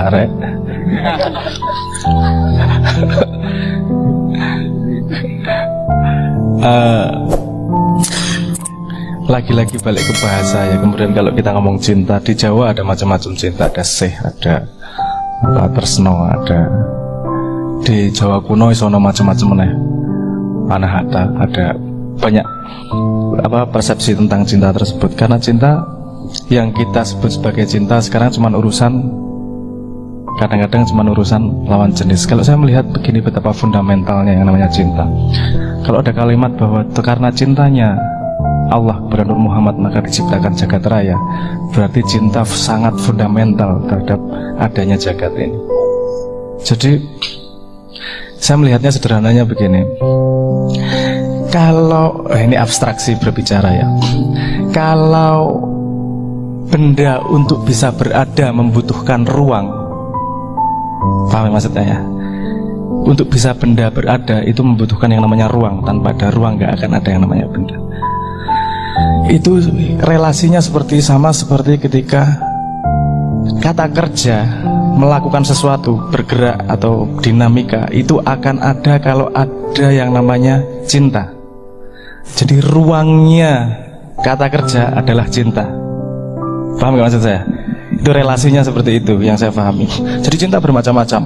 arek. Lagi-lagi balik ke bahasa ya. Kemudian kalau kita ngomong cinta, di Jawa ada macam-macam cinta. Ada seh, ada tresno, ada di Jawa kuno isono macam-macam nih. Anahata, ada banyak persepsi tentang cinta tersebut. Karena cinta yang kita sebut sebagai cinta sekarang cuma urusan, kadang-kadang cuma urusan lawan jenis. Kalau saya melihat begini betapa fundamentalnya yang namanya cinta. Kalau ada kalimat bahwa karena cintanya Allah kepada Nur Muhammad maka diciptakan jagat raya, berarti cinta sangat fundamental terhadap adanya jagat ini. Jadi saya melihatnya sederhananya begini. Kalau ini abstraksi berbicara ya. Kalau benda untuk bisa berada membutuhkan ruang, paham maksudnya ya? Untuk bisa benda berada itu membutuhkan yang namanya ruang. Tanpa ada ruang gak akan ada yang namanya benda. Itu relasinya sama seperti ketika kata kerja, melakukan sesuatu, bergerak atau dinamika, itu akan ada kalau ada yang namanya cinta. Jadi ruangnya kata kerja adalah cinta. Paham gak maksud saya? Itu relasinya seperti itu yang saya pahami. Jadi cinta bermacam-macam,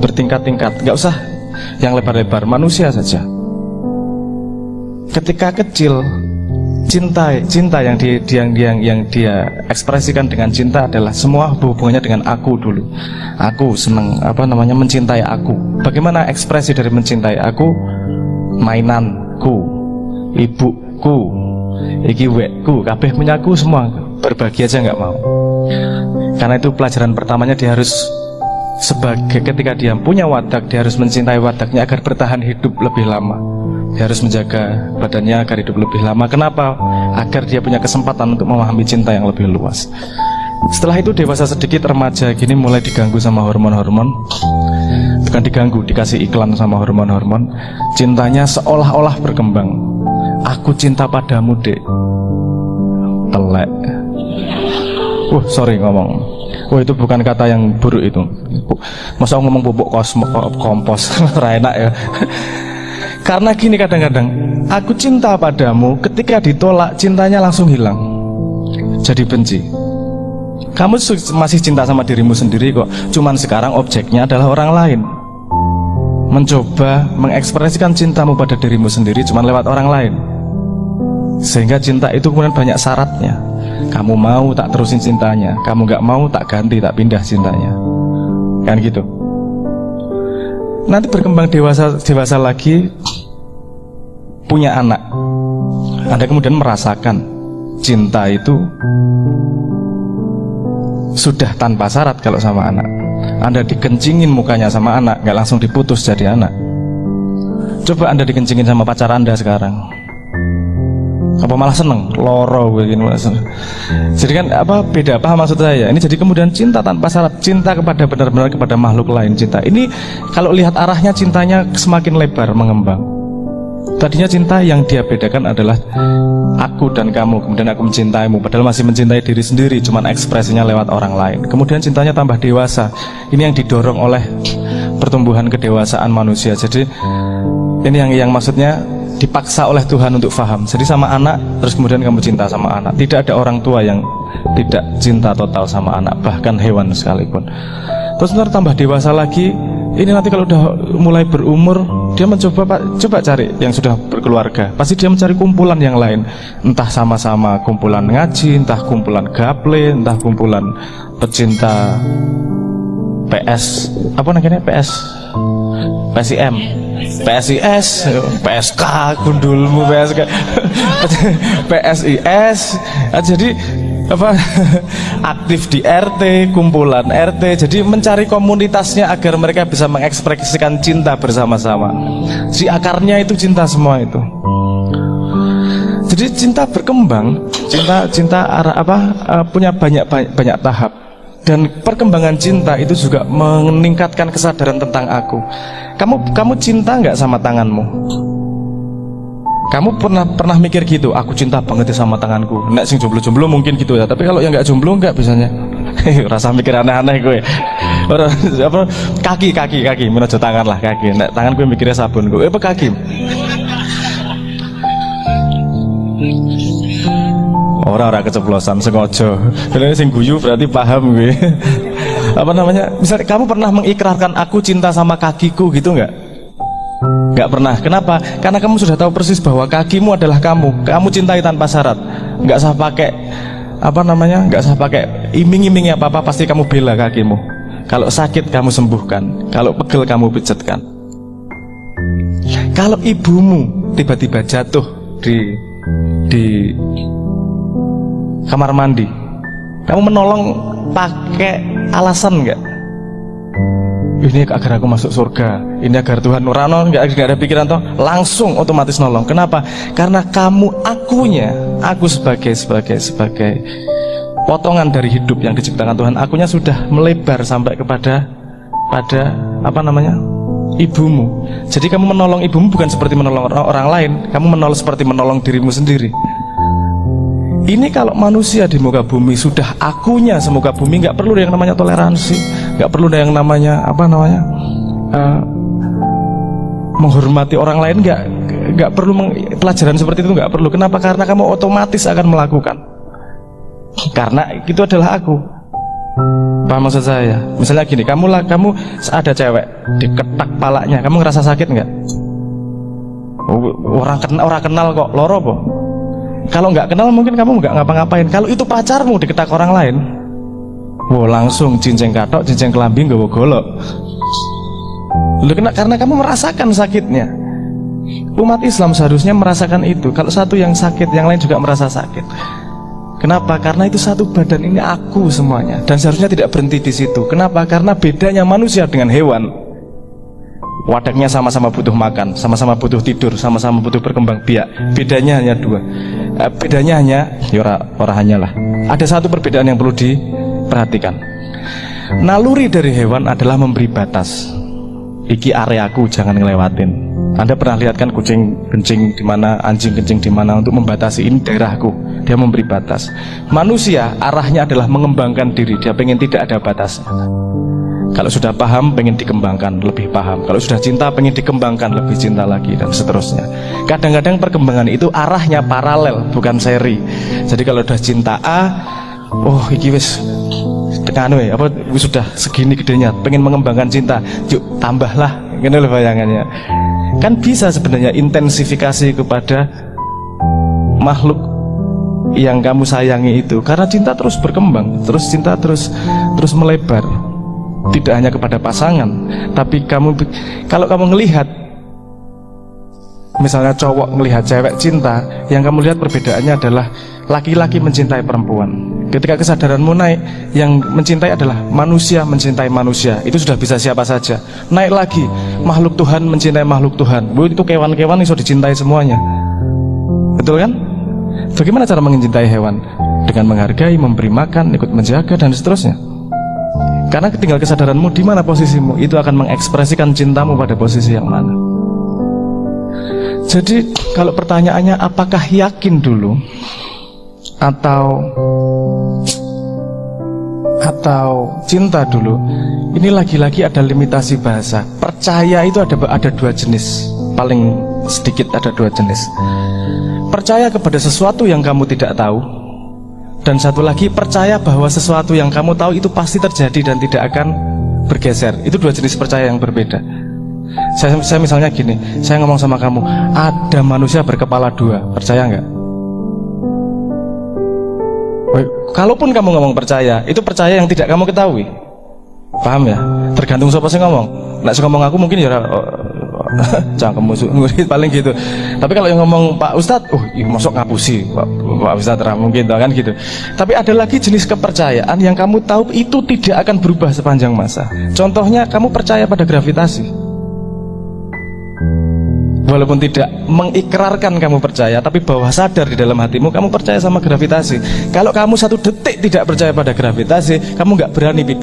bertingkat-tingkat. Gak usah yang lebar-lebar, manusia saja. Ketika kecil, cinta yang dia ekspresikan dengan cinta adalah semua hubungannya dengan aku dulu. Aku seneng mencintai aku. Bagaimana ekspresi dari mencintai aku? Mainanku, ibuku, iki wekku, kabeh punyaku semua, berbagi aja nggak mau. Karena itu pelajaran pertamanya dia harus ketika dia punya wadak, dia harus mencintai wadaknya agar bertahan hidup lebih lama. Dia harus menjaga badannya agar hidup lebih lama. Kenapa? Agar dia punya kesempatan untuk memahami cinta yang lebih luas. Setelah itu dewasa sedikit, remaja gini mulai diganggu sama hormon-hormon. Bukan diganggu, dikasih iklan sama hormon-hormon. Cintanya seolah-olah berkembang. Aku cinta padamu dek. Telek. Sorry ngomong. Itu bukan kata yang buruk itu. Masa ngomong bubuk kompos enak ya. Karena gini kadang-kadang, aku cinta padamu, ketika ditolak cintanya langsung hilang, jadi benci. Kamu masih cinta sama dirimu sendiri kok, cuman sekarang objeknya adalah orang lain. Mencoba mengekspresikan cintamu pada dirimu sendiri cuman lewat orang lain. Sehingga cinta itu kemudian banyak syaratnya. Kamu mau tak terusin cintanya, kamu gak mau tak ganti, tak pindah cintanya. Kan gitu. Nanti berkembang dewasa lagi, punya anak. Anda kemudian merasakan cinta itu sudah tanpa syarat kalau sama anak. Anda dikencingin mukanya sama anak, gak langsung diputus jadi anak. Coba Anda dikencingin sama pacar Anda sekarang, apa malah seneng, loro begini. Jadi kan beda, paham maksud saya? Ini jadi kemudian cinta tanpa syarat, cinta kepada benar-benar kepada makhluk lain. Cinta ini kalau lihat arahnya, cintanya semakin lebar, mengembang. Tadinya cinta yang dia bedakan adalah aku dan kamu, kemudian aku mencintaimu, padahal masih mencintai diri sendiri, cuman ekspresinya lewat orang lain. Kemudian cintanya tambah dewasa. Ini yang didorong oleh pertumbuhan kedewasaan manusia. Jadi ini yang maksudnya dipaksa oleh Tuhan untuk faham. Jadi sama anak, terus kemudian kamu cinta sama anak. Tidak ada orang tua yang tidak cinta total sama anak, bahkan hewan sekalipun. Terus nanti tambah dewasa lagi. Ini nanti kalau udah mulai berumur, dia coba cari yang sudah berkeluarga. Pasti dia mencari kumpulan yang lain. Entah sama-sama kumpulan ngaji, entah kumpulan gaple, entah kumpulan pecinta PS, apa namanya, PSIM, PSIS, PSK, gundulmu PSK, PSIS. Jadi aktif di RT, kumpulan RT. Jadi mencari komunitasnya agar mereka bisa mengekspresikan cinta bersama-sama. Si akarnya itu cinta semua itu. Jadi cinta berkembang, cinta punya banyak tahap. Dan perkembangan cinta itu juga meningkatkan kesadaran tentang aku. Kamu cinta nggak sama tanganmu? Kamu pernah mikir gitu, aku cinta banget sama tanganku. Nek sing jomblo-jomblo mungkin gitu ya, tapi kalau yang nggak jomblo nggak biasanya. Rasa mikir aneh-aneh gue. Ora apa kaki, menuju tangan lah kaki. Nek tangan gue mikirnya sabun gue. Apa kaki? Orang keceplosan sengaja. Kalau sing guyu berarti paham gue. Apa namanya? Misalnya kamu pernah mengikrarkan aku cinta sama kakiku gitu nggak? Nggak pernah. Kenapa? Karena kamu sudah tahu persis bahwa kakimu adalah kamu. Kamu cintai tanpa syarat. Nggak usah pakai apa namanya? Nggak usah pakai iming-iming apa-apa. Pasti kamu bela kakimu. Kalau sakit kamu sembuhkan. Kalau pegel kamu pijatkan. Kalau ibumu tiba-tiba jatuh di kamar mandi, kamu menolong pakai alasan nggak? Ini agar aku masuk surga, ini agar Tuhan nurano, nggak ada pikiran toh, langsung otomatis nolong. Kenapa? Karena kamu aku sebagai potongan dari hidup yang diciptakan Tuhan, akunya sudah melebar sampai pada apa namanya, ibumu. Jadi kamu menolong ibumu bukan seperti menolong orang lain, kamu menolong seperti menolong dirimu sendiri. Ini kalau manusia di muka bumi sudah akunya semuka bumi, nggak perlu yang namanya toleransi, nggak perlu yang namanya apa namanya menghormati orang lain, nggak perlu pelajaran seperti itu, nggak perlu. Kenapa? Karena kamu otomatis akan melakukan. Karena itu adalah aku. Paham maksud saya? Misalnya gini, kamu ada cewek diketak palanya, kamu ngerasa sakit nggak? Orang kenal kok, loro po. Kalau nggak kenal mungkin kamu nggak ngapa-ngapain. Kalau itu pacarmu diketak orang lain, langsung cincin katok, cincin kelambi, nggak golok. Karena kamu merasakan sakitnya. Umat Islam seharusnya merasakan itu. Kalau satu yang sakit, yang lain juga merasa sakit. Kenapa? Karena itu satu badan, ini aku semuanya. Dan seharusnya tidak berhenti di situ. Kenapa? Karena bedanya manusia dengan hewan, wadahnya sama-sama butuh makan, sama-sama butuh tidur, sama-sama butuh berkembang biak. Bedanya hanya dua. Bedanya hanya, ora hanyalah. Ada satu perbedaan yang perlu diperhatikan. Naluri dari hewan adalah memberi batas. Iki areaku, jangan ngelewatin. Anda pernah lihat kan kucing kencing di mana, anjing kencing di mana, untuk membatasi ini daerahku. Dia memberi batas. Manusia arahnya adalah mengembangkan diri. Dia pengen tidak ada batasnya. Kalau sudah paham, pengen dikembangkan, lebih paham. Kalau sudah cinta, pengen dikembangkan, lebih cinta lagi, dan seterusnya. Kadang-kadang perkembangan itu arahnya paralel, bukan seri. Jadi kalau sudah cinta A, iki wis sudah segini gedenya, pengen mengembangkan cinta, yuk tambahlah, gini loh bayangannya. Kan bisa sebenarnya intensifikasi kepada makhluk yang kamu sayangi itu, karena cinta terus berkembang, terus cinta terus melebar. Tidak hanya kepada pasangan, tapi kalau kamu ngelihat, misalnya cowok ngelihat cewek cinta, yang kamu lihat perbedaannya adalah laki-laki mencintai perempuan. Ketika kesadaranmu naik, yang mencintai adalah manusia mencintai manusia. Itu sudah bisa siapa saja. Naik lagi, makhluk Tuhan mencintai makhluk Tuhan. Itu kewan-kewan itu dicintai semuanya. Betul kan? Bagaimana cara mencintai hewan? Dengan menghargai, memberi makan, ikut menjaga, dan seterusnya. Karena tinggal kesadaranmu di mana posisimu, itu akan mengekspresikan cintamu pada posisi yang mana. Jadi kalau pertanyaannya apakah yakin dulu atau cinta dulu, ini lagi-lagi ada limitasi bahasa. Percaya itu ada dua jenis, paling sedikit ada dua jenis. Percaya kepada sesuatu yang kamu tidak tahu, dan satu lagi percaya bahwa sesuatu yang kamu tahu itu pasti terjadi dan tidak akan bergeser. Itu dua jenis percaya yang berbeda. Saya misalnya gini, saya ngomong sama kamu, ada manusia berkepala dua, percaya nggak? Kalaupun kamu ngomong percaya, itu percaya yang tidak kamu ketahui. Paham ya? Tergantung siapa sih ngomong. Nek ngomong aku mungkin ya cangkem musuh paling gitu. Tapi kalau yang ngomong Pak Ustadz, masuk ngapusi Pak Ustadz mungkin kan gitu. Tapi ada lagi jenis kepercayaan yang kamu tahu itu tidak akan berubah sepanjang masa. Contohnya kamu percaya pada gravitasi, walaupun tidak mengikrarkan kamu percaya, tapi bawah sadar di dalam hatimu kamu percaya sama gravitasi. Kalau kamu satu detik tidak percaya pada gravitasi, kamu nggak berani pipis.